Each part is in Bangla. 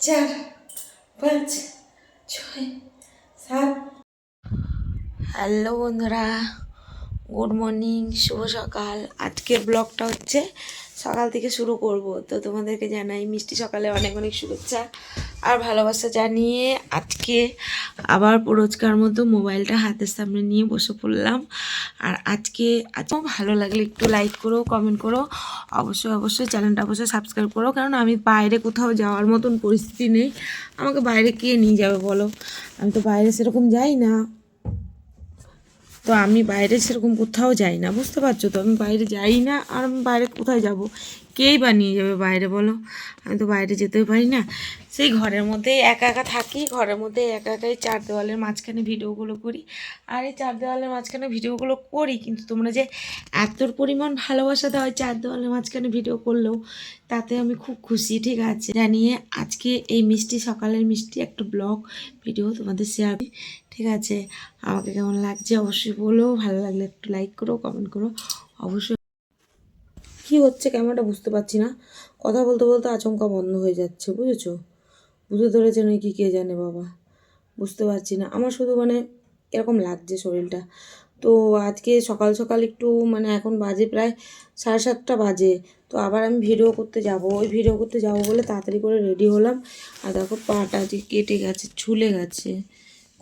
4 5 6 7। হ্যালো বন্ধুরা, গুড মর্নিং, শুভ সকাল। আজকের ব্লগটা হচ্ছে সকাল থেকে শুরু করব, তো তোমাদেরকে জানাই মিষ্টি সকালে অনেক অনেক শুভেচ্ছা আর ভালোবাসা জানিয়ে আজকে আবার রোজকার মতো মোবাইলটা হাতের সামনে নিয়ে বসে পড়লাম। আর আজকে ভালো লাগলে একটু লাইক করো, কমেন্ট করো, অবশ্যই চ্যানেলটা অবশ্যই সাবস্ক্রাইব করো, কারণ আমি বাইরে কোথাও যাওয়ার মতন পরিস্থিতি নেই। আমাকে বাইরে কে নিয়ে যাবে বলো? আমি তো বাইরে সেরকম যাই না, তো আমি বাইরে সেরকম কোথাও যাই না, বুঝতে পারছো তো? আমি বাইরে যাই না, আর আমি বাইরে কোথায় যাব? কেই বা নিয়ে যাবে বাইরে বলো? আমি তো বাইরে যেতেও পারি না, সেই ঘরের মধ্যেই একা একা থাকি, ঘরের মধ্যে একা একাই চার দেওয়ালের মাঝখানে ভিডিওগুলো করি। আর এই চার দেওয়ালের মাঝখানে ভিডিওগুলো করি, কিন্তু তোমরা যে এত পরিমাণ ভালোবাসা দাও চার দেওয়ালের মাঝখানে ভিডিও করলেও, তাতে আমি খুব খুশি। ঠিক আছে, জানিয়ে আজকে এই মিষ্টি সকালের মিষ্টি একটা ব্লগ ভিডিও তোমাদের শেয়ার। ঠিক আছে, আমাকে কেমন লাগছে অবশ্যই বলো, ভালো লাগলে একটু লাইক করো, কমেন্ট করো অবশ্যই। কি হচ্ছে ক্যামেরাটা বুঝতে পারছি না, কথা বলতে বলতে আচমকা বন্ধ হয়ে যাচ্ছে, বুঝেছো? বুঝতে ধরেছে নাকি কে জানে বাবা, বুঝতে পারছি না। আমার শুধু মানে এরকম লাগছে শরীরটা। তো আজকে সকাল সকাল একটু মানে এখন বাজে প্রায় 7:30 বাজে, তো আবার আমি ভিডিও করতে যাব। ওই ভিডিও করতে যাব বলে তাড়াতাড়ি করে রেডি হলাম। আর দেখো পাটা যে কেটে গেছে, ছুলে গেছে,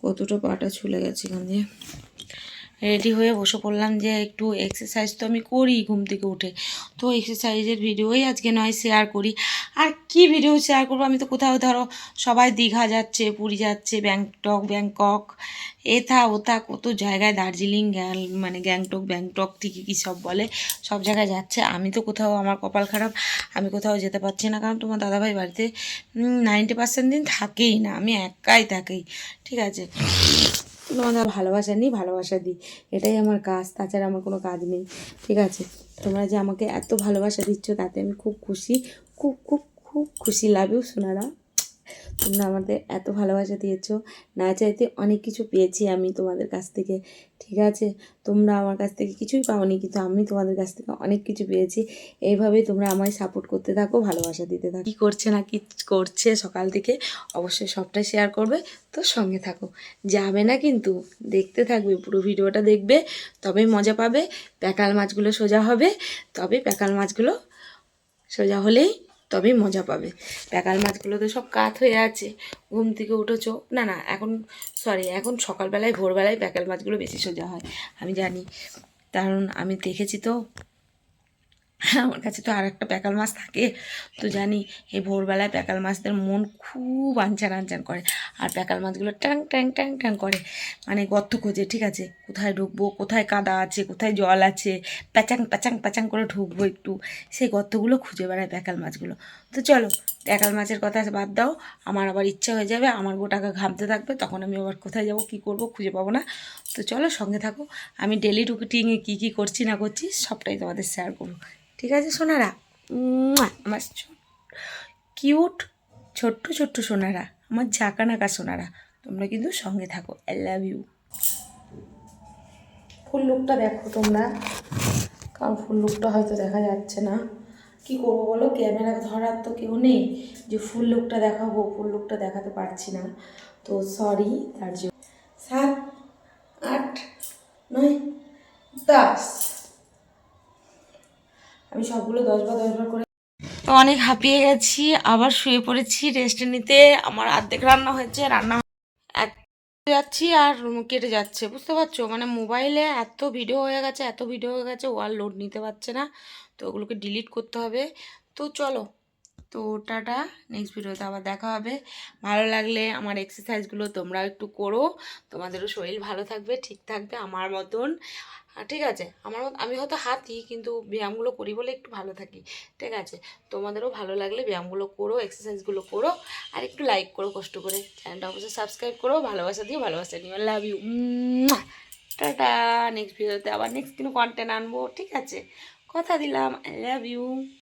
কতটা পাটা ছুলে গেছে এখান দিয়ে। রেডি হয়ে বসে পড়লাম যে একটু এক্সারসাইজ তো আমি করি ঘুম থেকে উঠে, তো এক্সারসাইজের ভিডিওই আজকে নয় শেয়ার করি। আর কি ভিডিও শেয়ার করবো? আমি তো কোথাও ধরো সবাই দীঘা যাচ্ছে, পুরী যাচ্ছে, ব্যাংকক, এথা ওথা কত জায়গায়, দার্জিলিং মানে ব্যাংকক থেকে কী সব বলে, সব জায়গায় যাচ্ছে। আমি তো কোথাও, আমার কপাল খারাপ, আমি কোথাও যেতে পারছি না, কারণ তোমার দাদাভাই বাড়িতে 90% দিন থাকেই না, আমি একাই থাকি। ঠিক আছে, তোমাদের ভালোবাসা নিই, ভালোবাসা দিই, এটাই আমার কাজ, তাছাড়া আমার কোনো কাজ নেই। ঠিক আছে, তোমরা যে আমাকে এত ভালোবাসা দিচ্ছ তাতে আমি খুব খুশি, খুব খুব খুব খুশি। লাভ ইউ সোনারা, তোমরা আমাদের এত ভালোবাসা দিয়েছো, না চাইতে অনেক কিছু পেয়েছি আমি তোমাদের কাছ থেকে। ঠিক আছে, তোমরা আমার কাছ থেকে কিছুই পাওনি, কিন্তু আমি তোমাদের কাছ থেকে অনেক কিছু পেয়েছি। এইভাবেই তোমরা আমায় সাপোর্ট করতে থাকো, ভালোবাসা দিতে থাকো। কী করছে না কি করছে সকাল থেকে অবশ্যই সবটাই শেয়ার করবে, তো সঙ্গে থাকো, যাবে না কিন্তু, দেখতে থাকবে, পুরো ভিডিওটা দেখবে, তবেই মজা পাবে। প্যাকাল মাছগুলো সোজা হবে, তবে প্যাকাল মাছগুলো সোজা হলেই তবেই মজা পাবে। প্যাকাল মাছগুলো তো সব কাত হয়ে আছে, ঘুম থেকে উঠেছো না, না এখন এখন সকালবেলায় ভোরবেলায় প্যাকাল মাছগুলো বেশি সোজা হয়, আমি জানি, কারণ আমি দেখেছি তো। আমার কাছে তো আর একটা প্যাকাল মাছ থাকে, তো জানি এই ভোরবেলায় প্যাকাল মাছদের মন খুব আনচান করে, আর প্যাকাল মাছগুলো ট্যাং ট্যাং ট্যাং ট্যাং করে, মানে গর্ত খোঁজে। ঠিক আছে, কোথায় ঢুকবো, কোথায় কাদা আছে, কোথায় জল আছে, প্যাচাং প্যাচাং প্যাচাং করে ঢুকবো একটু, সেই গর্তগুলো খুঁজে বেড়ায় প্যাকাল মাছগুলো। তো চলো, প্যাকাল মাছের কথা বাদ দাও, আমার আবার ইচ্ছা হয়ে যাবে, আমার গোটাকা ঘামতে থাকবে, তখন আমি আবার কোথায় যাব, কি করব, খুঁজে পাবো না। তো চলো সঙ্গে থাকো, আমি ডেলি রুটিনে কী কী করছি না করছি সবটাই তোমাদের শেয়ার করবো। ঠিক আছে সোনারা, আমার কিউট ছোট্ট ছোট্ট সোনারা, আমার ঝাঁকানাকা সোনারা, তোমরা কিন্তু সঙ্গে থাকো। I love you. ফুল লুকটা দেখো তোমরা, কারণ ফুল লুকটা হয়তো দেখা যাচ্ছে না, কি করবো বলো, ক্যামেরা ধরার তো কেউ নেই যে ফুল লুকটা দেখাবো, ফুল লুকটা দেখাতে পারছি না, তো সরি তার জন্য। 7 8 9 10, আমি সবগুলো 10 বার করে। তো অনেক হাঁপিয়ে গেছি, আবার শুয়ে পড়েছি রেস্ট নিতে। আমার অর্ধেক রান্না হয়েছে, রান্না এক যাচ্ছি আর কেটে যাচ্ছে, বুঝতে পারছো? মানে মোবাইলে এত ভিডিও হয়ে গেছে, এত ভিডিও হয়ে গেছে, ওয়ার লোড নিতে পারছে না, তো ওগুলোকে ডিলিট করতে হবে। তো চলো, তো টাটা, নেক্সট ভিডিওতে আবার দেখা হবে। ভালো লাগলে আমার এক্সারসাইজগুলো তোমরাও একটু করো, তোমাদেরও শরীর ভালো থাকবে, ঠিক থাকবে আমার মতন। ঠিক আছে, আমার আমি হয়তো হাঁটি, কিন্তু ব্যায়ামগুলো করি বলে একটু ভালো থাকি। ঠিক আছে, তোমাদেরও ভালো লাগলে ব্যায়ামগুলো করো, এক্সারসাইজগুলো করো, আর একটু লাইক করো কষ্ট করে, চ্যানেলটা অবশ্যই সাবস্ক্রাইব করো, ভালোবাসা দিও, ভালোবাসা নিও। Love you, tata. নেক্সট ভিডিওতে আবার নেক্সট কোনো কন্টেন্ট আনবো, ঠিক আছে, কথা দিলাম। I love you.